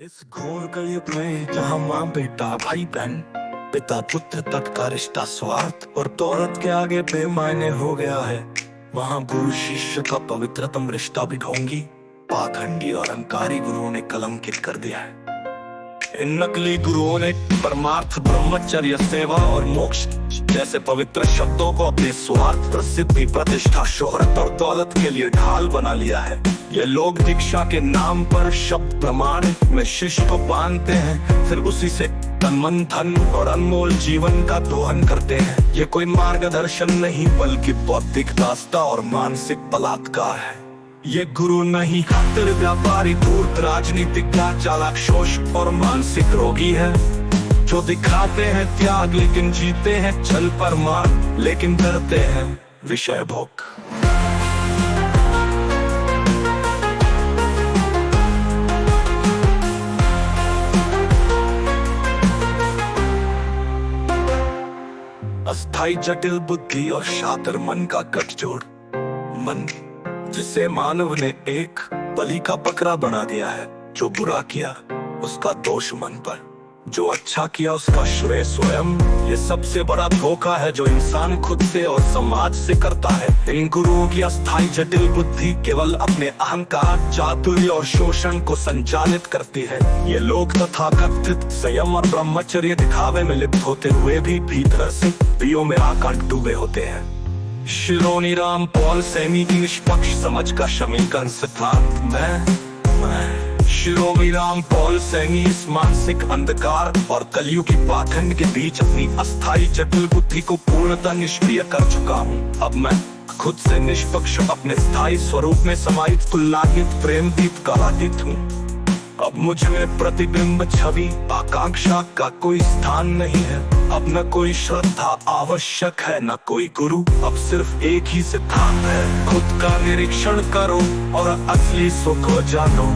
इस घोर कलयुग में जहाँ माँ बेटा भाई बहन पिता पुत्र तक का रिश्ता स्वार्थ और दौलत के आगे बेमायने हो गया है, वहाँ गुरु शिष्य का पवित्रतम रिश्ता भी ढोंगी पाखंडी और अहंकारी गुरुओं ने कलंकित कर दिया है। इन नकली गुरुओं ने परमार्थ, ब्रह्मचर्य, सेवा और मोक्ष जैसे पवित्र शब्दों को अपने स्वार्थ, प्रसिद्धि, प्रतिष्ठा, शोहरत और दौलत के लिए ढाल बना लिया है। ये लोग दीक्षा के नाम पर शब्द प्रमाण में शिष्य को बांधते हैं, फिर उसी से तन, मन, धन और अनमोल जीवन का दोहन करते हैं। ये कोई मार्गदर्शन नहीं बल्कि बौद्धिक दास्ता और मानसिक बलात्कार है। ये गुरु नहीं, खातिर व्यापारी, धूर्त राजनीतिक, चालाक, शोषक और मानसिक रोगी है, जो दिखाते हैं त्याग लेकिन जीते हैं छल परमार्थ, लेकिन डरते हैं विषय भोग। अस्थाई जटिल बुद्धि और शातिर मन का गठजोड़, मन जिसे मानव ने एक बलि का बकरा बना दिया है। जो बुरा किया उसका दोष मन पर, जो अच्छा किया उसका श्रेय स्वयं। ये सबसे बड़ा धोखा है जो इंसान खुद से और समाज से करता है। इन गुरुओं की अस्थाई जटिल बुद्धि केवल अपने अहंकार, चातुर्य और शोषण को संचालित करती है। ये लोग तथाकथित संयम और ब्रह्मचर्य दिखावे में लिप्त होते हुए भी भीतर से पियों में आकांड डूबे होते हैं। शिरोमणि राम पॉल सैनी की निष्पक्ष समझ का समीकरण सिद्धांत मैं शिरोमणि राम पॉल सैनी इस मानसिक अंधकार और कलयुग की पाखंड के बीच अपनी अस्थाई जटिल बुद्धि को पूर्णतः निष्क्रिय कर चुका हूँ। अब मैं खुद से निष्पक्ष अपने स्थायी स्वरूप में समाहित तुलनातीत प्रेम दीप का अतीत हूँ। अब मुझ में प्रतिबिंब, छवि, आकांक्षा का कोई स्थान नहीं है। अब न कोई श्रद्धा आवश्यक है, न कोई गुरु, अब सिर्फ एक ही सिद्धांत है। खुद का निरीक्षण करो और असली सुख को जानो।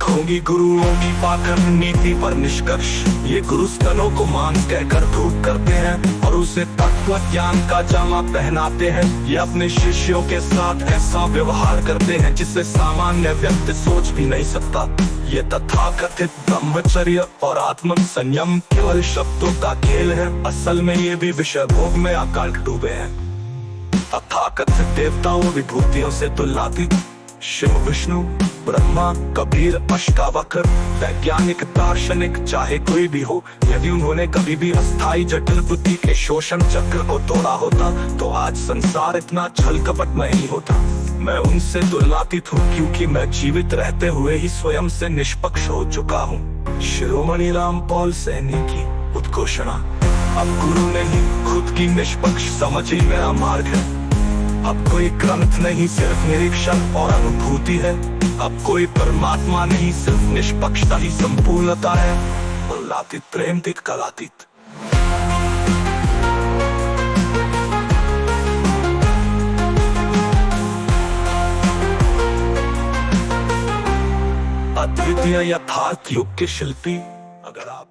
ढोंगी गुरुओं की पाखंड नीति पर निष्कर्ष, ये गुरु स्तनों को मांस कहकर धूप करते हैं और उसे तत्व ज्ञान का जामा पहनाते हैं। ये अपने शिष्यों के साथ ऐसा व्यवहार करते हैं जिसे सामान्य व्यक्ति सोच भी नहीं सकता। ये तथाकथित ब्रह्मचर्य और आत्म संयम केवल शब्दों का खेल है, असल में ये भी विषय भोग में आकांड डूबे हैं। तथाकथित देवताओं, विभूतियों से तुलनातीत शिव, विष्णु, ब्रह्मा, कबीर, अष्टावक्र, वैज्ञानिक, दार्शनिक, चाहे कोई भी हो, यदि उन्होंने कभी भी अस्थाई जटिल बुद्धि के शोषण चक्र को तोड़ा होता तो आज संसार इतना छल कपटमय नहीं होता। मैं उनसे तुलनातीत हूँ क्योंकि मैं जीवित रहते हुए ही स्वयं से निष्पक्ष हो चुका हूँ। शिरोमणि राम पॉल सैनी की उद्घोषणा। अब गुरु नहीं, खुद की निष्पक्ष समझ ही मेरा मार्ग है। अब कोई ग्रंथ नहीं, सिर्फ निरीक्षण और अनुभूति है। अब कोई परमात्मा नहीं, सिर्फ निष्पक्षता ही संपूर्णता है। तुलनातीत, प्रेमतीत, कलातीत। अद्वितीय यथार्थ युग के शिल्पी, अगर आप